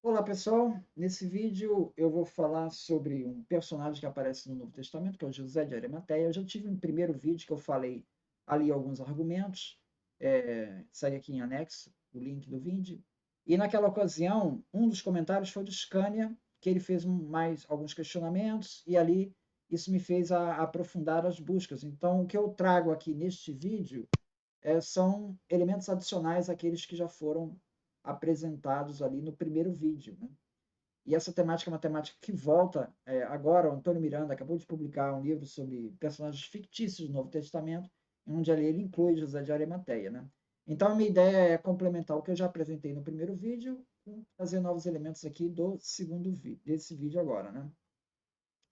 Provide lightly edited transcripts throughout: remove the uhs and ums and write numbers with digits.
Olá pessoal, nesse vídeo eu vou falar sobre um personagem que aparece no Novo Testamento, que é o José de Arimateia. Eu já tive um primeiro vídeo que eu falei ali alguns argumentos, segue aqui em anexo o link do vídeo. E naquela ocasião, um dos comentários foi do Scania, que ele fez mais alguns questionamentos, e ali isso me fez aprofundar as buscas. Então, o que eu trago aqui neste vídeo são elementos adicionais àqueles que já foram apresentados ali no primeiro vídeo, né? E essa temática é uma temática que volta agora. O Antônio Miranda acabou de publicar um livro sobre personagens fictícios do Novo Testamento, onde ali ele inclui José de Arimateia, né? Então, a minha ideia é complementar o que eu já apresentei no primeiro vídeo, com trazer novos elementos aqui do segundo vídeo, desse vídeo agora, né?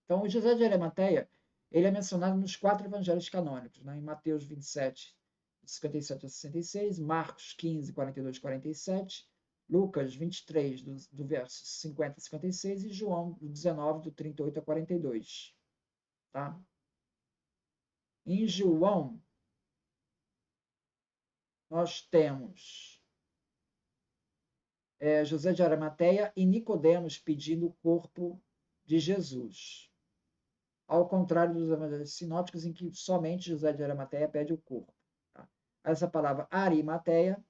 Então, o José de Arimateia, ele é mencionado nos 4 evangelhos canônicos, né? Em Mateus 27, de 57 a 66, Marcos 15, 42 a 47, Lucas 23, do verso 50 a 56, e João 19, do 38 a 42. Tá? Em João, nós temos José de Arimateia e Nicodemos pedindo o corpo de Jesus. Ao contrário dos evangelhos sinópticos, em que somente José de Arimateia pede o corpo. Tá? Essa palavra Arimateia,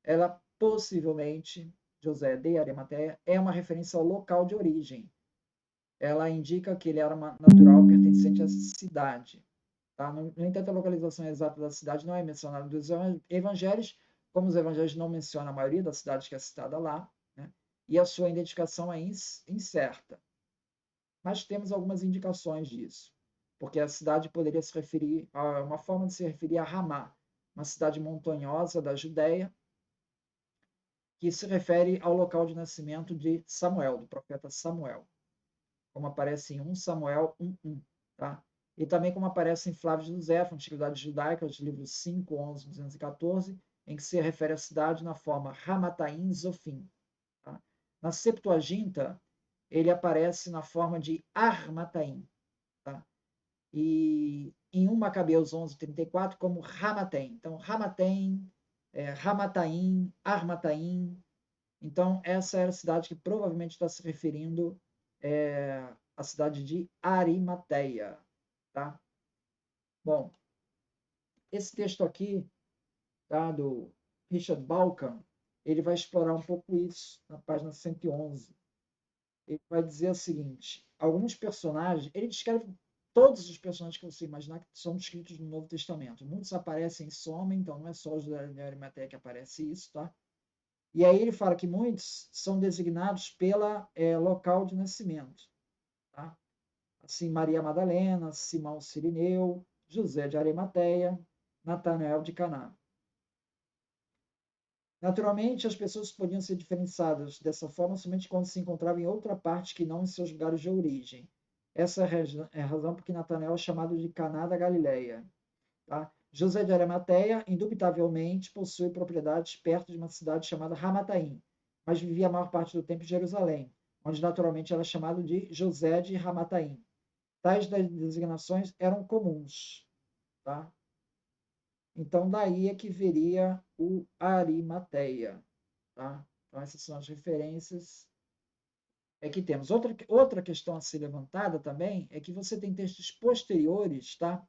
ela possivelmente, José de Arimateia, é uma referência ao local de origem. Ela indica que ele era uma natural pertencente a essa cidade. Tá? No entanto, a localização exata da cidade não é mencionada nos evangelhos, como os evangelhos não mencionam a maioria das cidades que é citada lá, né? E a sua identificação é incerta. Mas temos algumas indicações disso, porque a cidade poderia se referir a uma forma de se referir a Ramá, uma cidade montanhosa da Judéia, que se refere ao local de nascimento de Samuel, do profeta Samuel, como aparece em 1 Samuel 1:1, tá? E também como aparece em Flávio José, Antiguidade Judaica, os livros 5, 11, 214, em que se refere à cidade na forma Ramataim Zofim. Tá? Na Septuaginta, ele aparece na forma de Armataim, tá? E em 1 Macabeus 11:34 como Ramatem. Então, Ramatem, Ramataim, Armataim. Então, essa era a cidade que provavelmente está se referindo à cidade de Arimateia. Tá? Bom, esse texto aqui, tá, do Richard Balkan, ele vai explorar um pouco isso na página 111. Ele vai dizer o seguinte: alguns personagens, ele descreve todos os personagens que você imaginar que são descritos no Novo Testamento. Muitos aparecem e somem, então não é só os da Arimateia que aparece isso, tá? E aí ele fala que muitos são designados pela local de nascimento, tá? Assim, Maria Madalena, Simão Sirineu, José de Arimateia, Natanael de Caná. Naturalmente, as pessoas podiam ser diferenciadas dessa forma somente quando se encontravam em outra parte que não em seus lugares de origem. Essa é a razão por que Natanael é chamado de Caná da Galileia. Tá? José de Arimateia, indubitavelmente, possui propriedades perto de uma cidade chamada Ramataim, mas vivia a maior parte do tempo em Jerusalém, onde naturalmente era chamado de José de Ramataim. Tais designações eram comuns. Tá? Então, daí é que viria o Arimateia. Tá? Então, essas são as referências que temos. Outra questão a ser levantada também é que você tem textos posteriores, tá?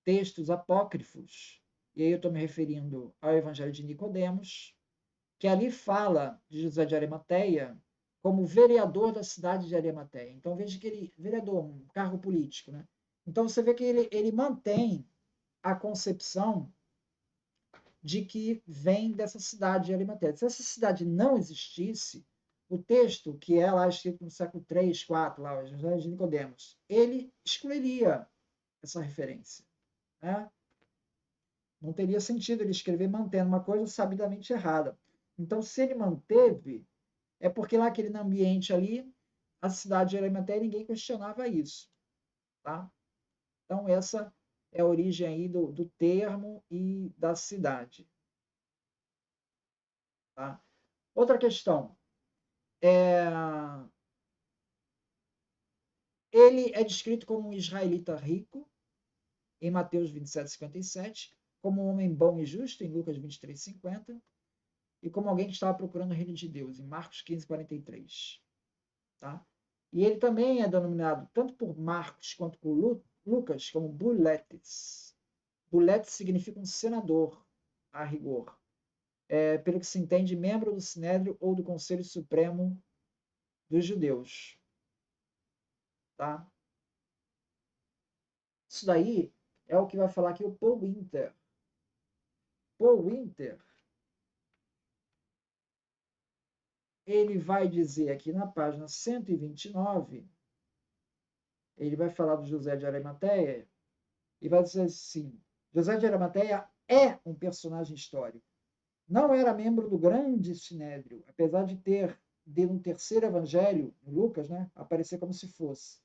Textos apócrifos, e aí eu estou me referindo ao Evangelho de Nicodemos, que ali fala de José de Arimateia como vereador da cidade de Arimateia. Então, veja que ele, vereador, um cargo político, né? Então, você vê que ele mantém a concepção de que vem dessa cidade de Arimateia. Se essa cidade não existisse, o texto, que é lá escrito no século 3, 4, lá, o Evangelho de Nicodemos, ele excluiria essa referência. Né? Não teria sentido ele escrever mantendo uma coisa sabidamente errada. Então, se ele manteve, é porque lá aquele ambiente ali, a cidade de Arimateia, ninguém questionava isso. Tá? Então, essa é a origem aí do termo e da cidade. Tá? Outra questão. Ele é descrito como um israelita rico, em Mateus 27:57, como um homem bom e justo, em Lucas 23:50, e como alguém que estava procurando o reino de Deus, em Marcos 15, 43. Tá? E ele também é denominado, tanto por Marcos quanto por Lucas, como buletes. Buletes significa um senador, a rigor. Pelo que se entende, membro do Sinédrio ou do Conselho Supremo dos Judeus. Tá? Isso daí é o que vai falar aqui o Paul Winter. Paul Winter, ele vai dizer aqui na página 129, ele vai falar do José de Arimateia e vai dizer assim: José de Arimateia é um personagem histórico. Não era membro do grande sinédrio, apesar de ter, no terceiro evangelho, Lucas, né, aparecer como se fosse.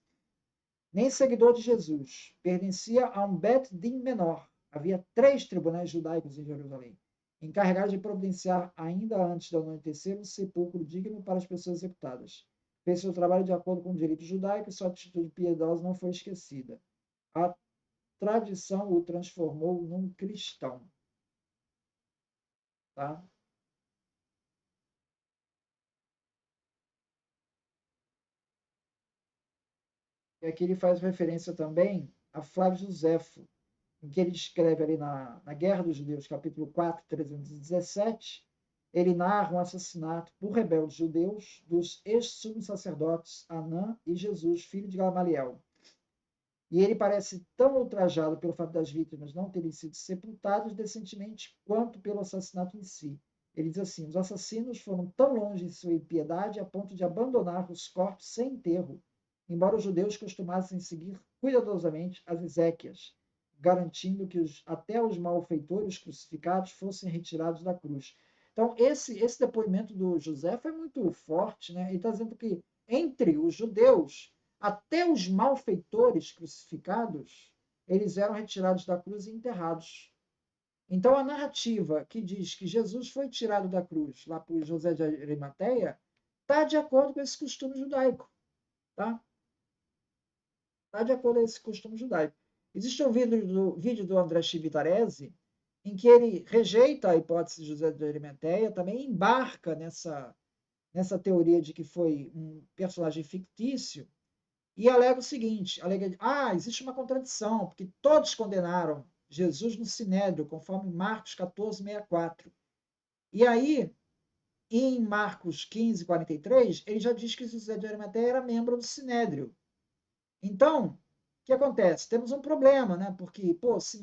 Nem seguidor de Jesus. Pertencia a um Bet Din menor. Havia 3 tribunais judaicos em Jerusalém, encarregados de providenciar, ainda antes do anoitecer, um sepulcro digno para as pessoas executadas. Fez seu trabalho de acordo com o direito judaico e sua atitude piedosa não foi esquecida. A tradição o transformou num cristão. Tá? E aqui ele faz referência também a Flávio Josefo, em que ele descreve ali na Guerra dos Judeus, capítulo 4, 317, ele narra um assassinato por rebeldes judeus dos ex-sumos sacerdotes Anã e Jesus, filho de Gamaliel. E ele parece tão ultrajado pelo fato das vítimas não terem sido sepultadas decentemente quanto pelo assassinato em si. Ele diz assim: os assassinos foram tão longe em sua impiedade a ponto de abandonar os corpos sem enterro, embora os judeus costumassem seguir cuidadosamente as exéquias, garantindo que até os malfeitores crucificados fossem retirados da cruz. Então, esse depoimento do José foi muito forte, né? Ele está dizendo que entre os judeus, até os malfeitores crucificados, eles eram retirados da cruz e enterrados. Então, a narrativa que diz que Jesus foi tirado da cruz lá por José de Arimateia está de acordo com esse costume judaico. Tá? Está de acordo com esse costume judaico. Existe um vídeo do André Chivitarese em que ele rejeita a hipótese de José de Arimateia, também embarca nessa teoria de que foi um personagem fictício, e alega o seguinte: existe uma contradição, porque todos condenaram Jesus no Sinédrio, conforme Marcos 14, 64. E aí, em Marcos 15, 43, ele já diz que José de Arimateia era membro do Sinédrio. Então, o que acontece? Temos um problema, né? Porque, pô, se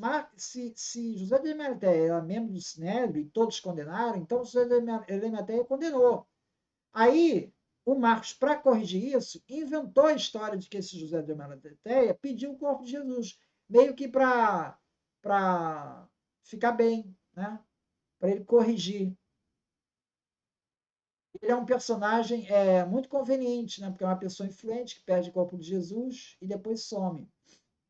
José de Arimateia era membro do Sinédrio e todos condenaram, então José de Arimateia condenou. Aí, o Marcos, para corrigir isso, inventou a história de que esse José de Arimateia pediu o corpo de Jesus, meio que para ficar bem, né? Para ele corrigir. Ele é um personagem muito conveniente, né? Porque é uma pessoa influente que perde o corpo de Jesus e depois some.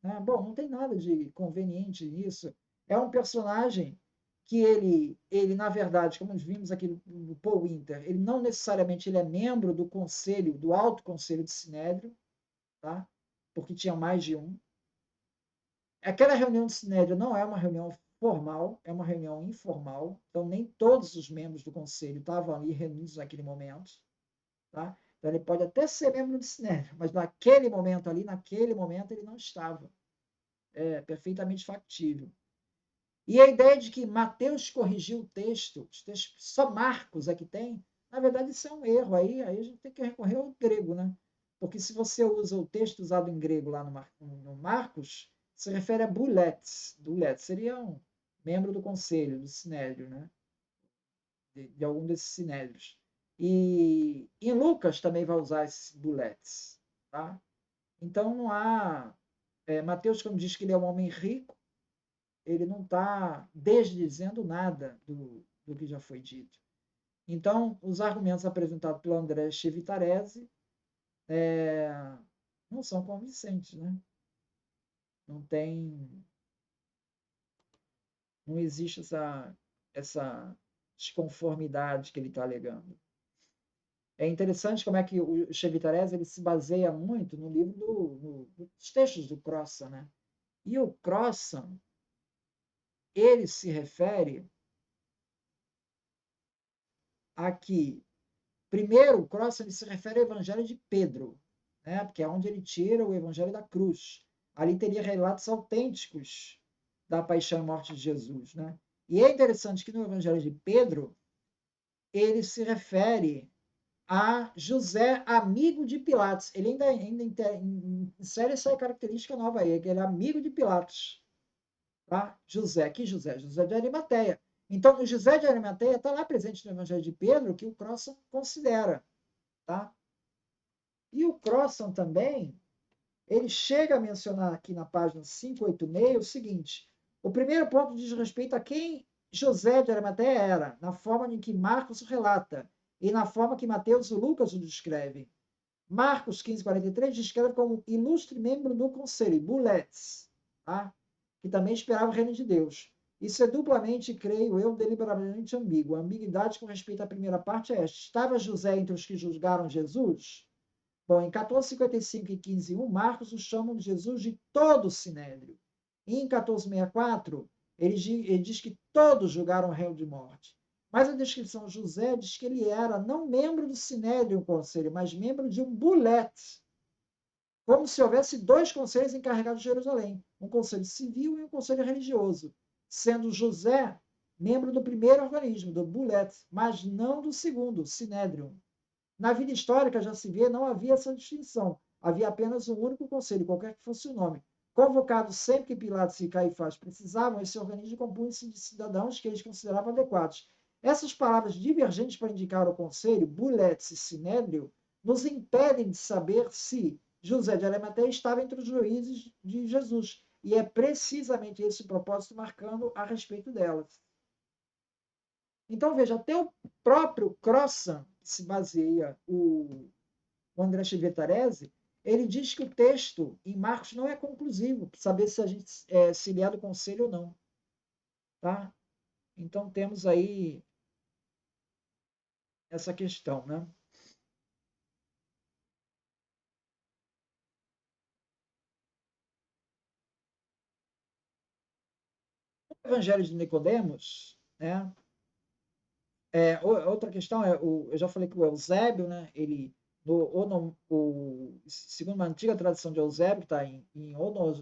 Né? Bom, não tem nada de conveniente nisso. É um personagem que na verdade, como vimos aqui no Paul Winter, ele não necessariamente ele é membro do conselho, do alto conselho de Sinédrio, tá? Porque tinha mais de um. Aquela reunião de Sinédrio não é uma reunião formal, é uma reunião informal, então nem todos os membros do conselho estavam ali reunidos naquele momento, tá? Então ele pode até ser membro do Sinédrio, mas naquele momento ali, naquele momento ele não estava. É perfeitamente factível. E a ideia de que Mateus corrigiu o texto, os textos, só Marcos é que tem, na verdade isso é um erro. Aí a gente tem que recorrer ao grego, né? Porque se você usa o texto usado em grego lá no Marcos, se refere a buletes. Buletes seria um membro do conselho, do sinédrio, né? De algum desses sinédrios. E em Lucas também vai usar esses buletes, tá? Então não há... Mateus, quando diz que ele é um homem rico, ele não está desdizendo nada do que já foi dito. Então, os argumentos apresentados pelo André Chevitarese não são convincentes, né? Não tem, não existe essa desconformidade que ele está alegando. É interessante como é que o Chevitarese ele se baseia muito no livro dos textos do Crossan, né? E o Crossan, ele se refere aqui, primeiro, o Crossan se refere ao Evangelho de Pedro, né? Porque é onde ele tira o Evangelho da cruz. Ali teria relatos autênticos da paixão e morte de Jesus, né? E é interessante que no Evangelho de Pedro, ele se refere a José, amigo de Pilatos. Ele ainda insere essa característica nova aí, que ele é amigo de Pilatos. Tá? José, que José? José de Arimateia. Então, o José de Arimateia está lá presente no Evangelho de Pedro, que o Crossan considera. Tá? E o Crossan também, ele chega a mencionar aqui na página 586 o seguinte: o primeiro ponto diz respeito a quem José de Arimateia era, na forma em que Marcos relata e na forma que Mateus e Lucas o descrevem. Marcos 15:43 descreve como ilustre membro do conselho, buletes, tá? Que também esperava o reino de Deus. Isso é duplamente, creio eu, deliberadamente ambíguo. A ambiguidade com respeito à primeira parte é esta: estava José entre os que julgaram Jesus? Bom, em 14:55 e 15:1, Marcos o chamam de Jesus de todo o sinédrio. E em 14:64, ele diz que todos julgaram o réu de morte. Mas a descrição de José diz que ele era não membro do sinédrio, um conselho, mas membro de um bulete, como se houvesse dois conselhos encarregados de Jerusalém, um conselho civil e um conselho religioso, sendo José membro do primeiro organismo, do bulete, mas não do segundo, sinédrio. Na vida histórica já se vê, não havia essa distinção. Havia apenas um único conselho, qualquer que fosse o nome. Convocado sempre que Pilatos e Caifás precisavam, esse organismo compunha-se de cidadãos que eles consideravam adequados. Essas palavras divergentes para indicar o conselho, buletes e sinédrio, nos impedem de saber se José de Arimateia estava entre os juízes de Jesus. E é precisamente esse o propósito marcando a respeito delas. Então, veja, até o próprio Crossan, que se baseia o André Chivetarese, ele diz que o texto em Marcos não é conclusivo, para saber se a gente se ele é do conselho ou não. Tá? Então, temos aí essa questão. Né? O Evangelho de Nicodemos, né? Outra questão é, eu já falei que o Eusébio, né, ele, segundo uma antiga tradição de Eusébio, que está em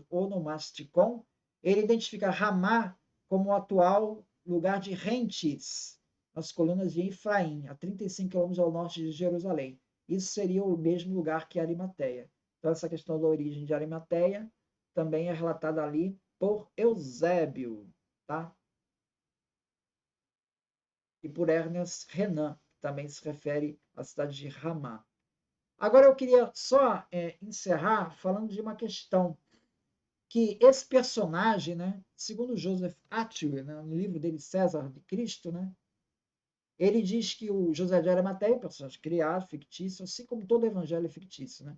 Onomasticon, ele identifica Ramá como o atual lugar de Rentes, nas colunas de Efraim, a 35 quilômetros ao norte de Jerusalém. Isso seria o mesmo lugar que Arimateia. Então, essa questão da origem de Arimateia também é relatada ali por Eusébio. Tá? E por Ernest Renan, que também se refere à cidade de Ramá. Agora eu queria só encerrar falando de uma questão que esse personagem, né, segundo Joseph Atwill, né, no livro dele César de Cristo, né, ele diz que o José de Arimateia é um personagem criado, fictício, assim como todo evangelho é fictício, né?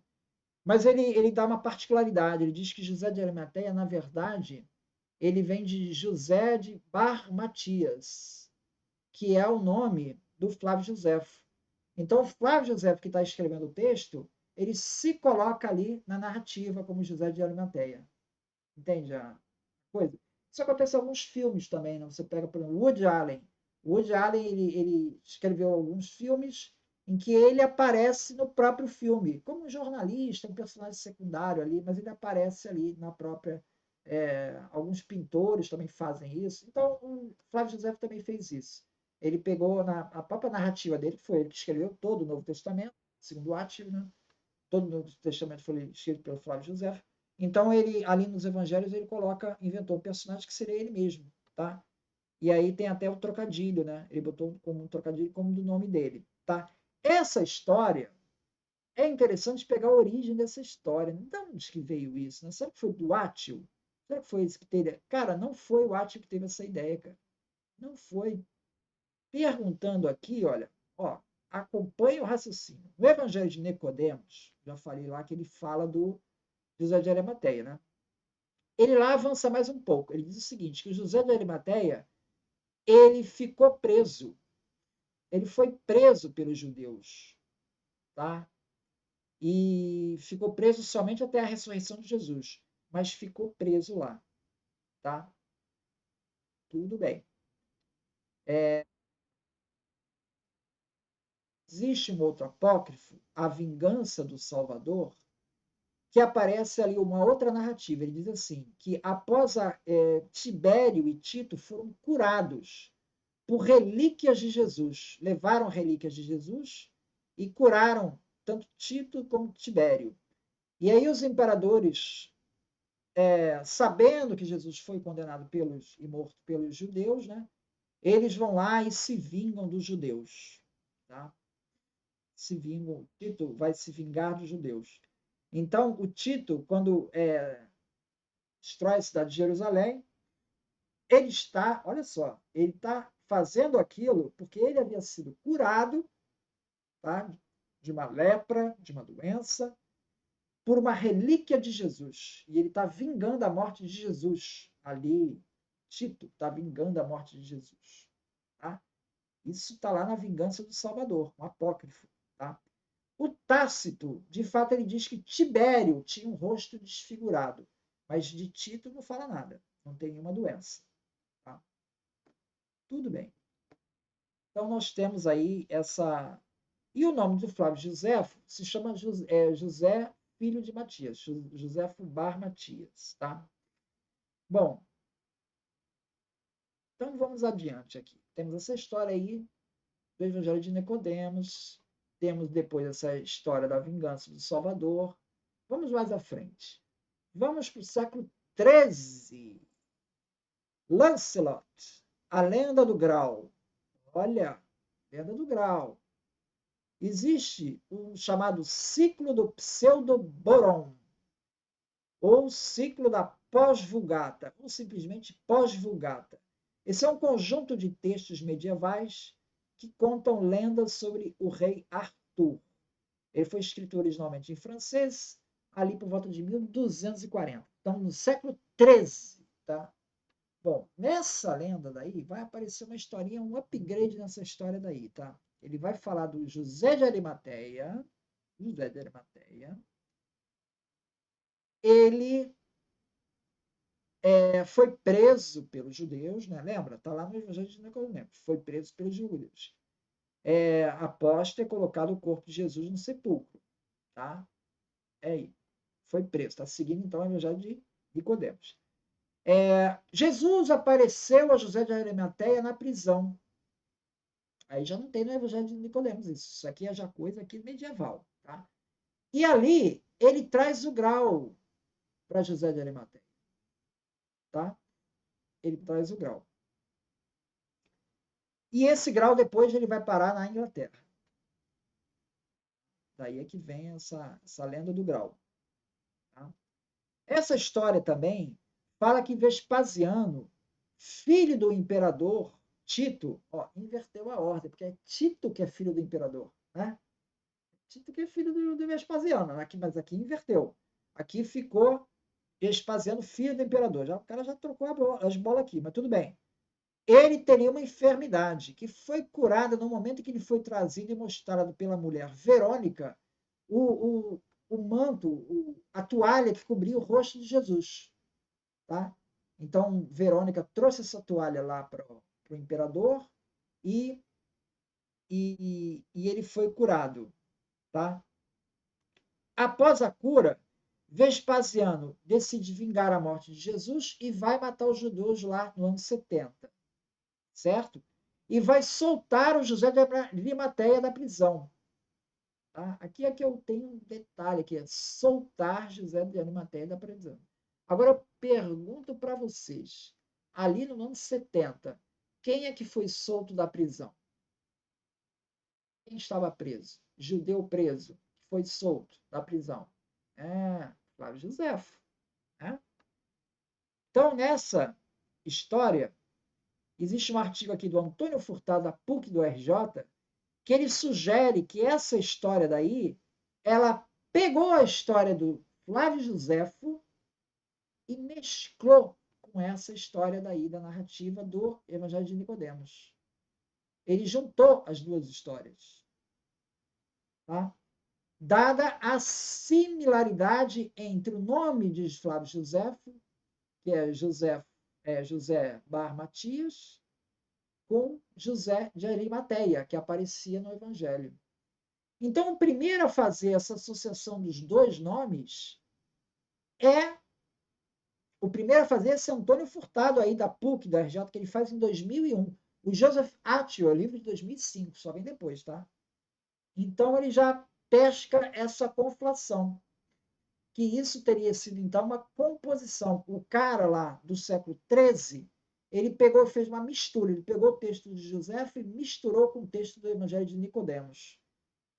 Mas ele dá uma particularidade, ele diz que José de Arimateia, na verdade, ele vem de José de Bar Matias, que é o nome do Flávio Josefo. Então, o Flávio Josefo, que está escrevendo o texto, ele se coloca ali na narrativa como José de Arimateia. Entende a coisa? Isso acontece em alguns filmes também. Né? Você pega, por exemplo, Woody Allen. O Woody Allen ele escreveu alguns filmes em que ele aparece no próprio filme, como um jornalista, um personagem secundário ali, mas ele aparece ali na própria. Alguns pintores também fazem isso. Então, o Flávio José também fez isso. Ele pegou a própria narrativa dele, que foi ele que escreveu todo o Novo Testamento, segundo Átila, né? Todo o Novo Testamento foi escrito pelo Flávio José. Então, ele, ali nos evangelhos, ele inventou um personagem que seria ele mesmo, tá? E aí tem até o trocadilho, né? Ele botou como um trocadilho como do nome dele, tá? Essa história é interessante pegar a origem dessa história. De onde que veio isso? Né? Será que foi do Átila? Será que foi esse que teve? Cara, não foi o Átila que teve essa ideia, cara. Não foi. Perguntando aqui, olha, ó, acompanhe o raciocínio. No Evangelho de Nicodemos, já falei lá que ele fala do José de Arimateia, né? Ele lá avança mais um pouco. Ele diz o seguinte, que o José de Arimateia, ele ficou preso. Ele foi preso pelos judeus, tá? E ficou preso somente até a ressurreição de Jesus, mas ficou preso lá, tá? Tudo bem. existe um outro apócrifo, A Vingança do Salvador, que aparece ali uma outra narrativa. Ele diz assim, que após Tibério e Tito foram curados por relíquias de Jesus. Levaram relíquias de Jesus e curaram tanto Tito como Tibério. E aí os imperadores, sabendo que Jesus foi condenado e morto pelos judeus, né, eles vão lá e se vingam dos judeus. Tá? Se vingam, Tito vai se vingar dos judeus. Então, o Tito, quando destrói a cidade de Jerusalém, ele está, olha só, ele está fazendo aquilo porque ele havia sido curado, tá, de uma lepra, de uma doença, por uma relíquia de Jesus. E ele está vingando a morte de Jesus ali. Tito está vingando a morte de Jesus. Tá? Isso está lá na Vingança do Salvador, um apócrifo. Tá? O Tácito, de fato, ele diz que Tibério tinha um rosto desfigurado, mas de Tito não fala nada, não tem nenhuma doença. Tá? Tudo bem. Então, nós temos aí essa. E o nome do Flávio Josefo se chama José Filho de Matias, Josefo Bar Matias. Tá? Bom, então vamos adiante aqui. Temos essa história aí do Evangelho de Nicodemos, temos depois essa história da vingança do Salvador. Vamos mais à frente. Vamos para o século XIII. Lancelot, a lenda do Grau. Olha, lenda do Grau. Existe um chamado ciclo do Pseudo-Boron, ou ciclo da pós-vulgata, ou simplesmente pós-vulgata. Esse é um conjunto de textos medievais que contam lendas sobre o rei Arthur. Ele foi escrito originalmente em francês, ali por volta de 1240. Então, no século XIII, tá? Bom, nessa lenda daí vai aparecer uma historinha, um upgrade nessa história daí, tá? Ele vai falar do José de Arimateia. José de Arimateia. Ele foi preso pelos judeus, né? Lembra? Está lá no Evangelho de Nicodemos. Foi preso pelos judeus. Após ter colocado o corpo de Jesus no sepulcro. Tá? Aí. Foi preso. Está seguindo, então, o Evangelho de Nicodemos. Jesus apareceu a José de Arimateia na prisão. Aí já não tem no Evangelho de Nicodemos isso. Isso aqui é já coisa aqui medieval. Tá? E ali ele traz o grau para José de Arimateia. Tá? Ele traz o grau. E esse grau depois ele vai parar na Inglaterra. Daí é que vem essa lenda do grau. Tá? Essa história também fala que Vespasiano, filho do imperador Tito, inverteu a ordem, porque é Tito que é filho do imperador. Né? Tito que é filho do Vespasiano, mas aqui inverteu. Aqui ficou Vespasiano, filho do imperador. O cara já trocou as bolas aqui, mas tudo bem. Ele teria uma enfermidade que foi curada no momento em que ele foi trazido e mostrado pela mulher Verônica o manto, a toalha que cobria o rosto de Jesus. Tá? Então, Verônica trouxe essa toalha lá para o imperador e ele foi curado. Tá? Após a cura, Vespasiano decide vingar a morte de Jesus e vai matar os judeus lá no ano 70. Certo? E vai soltar o José de Arimateia da prisão. Tá? Aqui é que eu tenho um detalhe aqui, é soltar José de Arimateia da prisão. Agora eu pergunto para vocês, ali no ano 70, quem é que foi solto da prisão? Quem estava preso? Judeu preso, que foi solto da prisão. Flávio Josefo. Né? Então, nessa história, existe um artigo aqui do Antônio Furtado, da PUC do RJ, que ele sugere que essa história daí, ela pegou a história do Flávio Josefo e mesclou com essa história daí da narrativa do Evangelho de Nicodemos. Ele juntou as duas histórias. Tá? Dada a similaridade entre o nome de Flávio Josefo, que é José Bar Matias, com José de Arimateia, que aparecia no Evangelho. Então, o primeiro a fazer essa associação dos dois nomes é o primeiro a fazer esse Antônio Furtado aí da PUC, da RJ, que ele faz em 2001. O Joseph Atwill, livro de 2005, só vem depois, tá? Então ele já pesca essa conflação, que isso teria sido então uma composição. O cara lá do século XIII, ele pegou e fez uma mistura. Ele pegou o texto de José e misturou com o texto do Evangelho de Nicodemos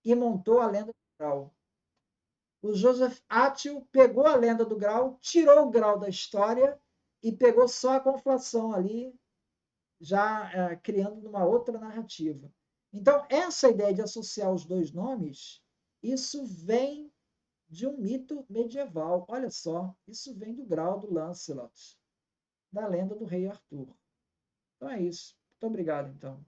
e montou a lenda do grau. O Joseph Atwill pegou a lenda do grau, tirou o grau da história e pegou só a conflação ali, já criando uma outra narrativa. Então, essa ideia de associar os dois nomes, isso vem de um mito medieval. Olha só, isso vem do grau do Lancelot, da lenda do rei Arthur. Então é isso. Muito obrigado, então.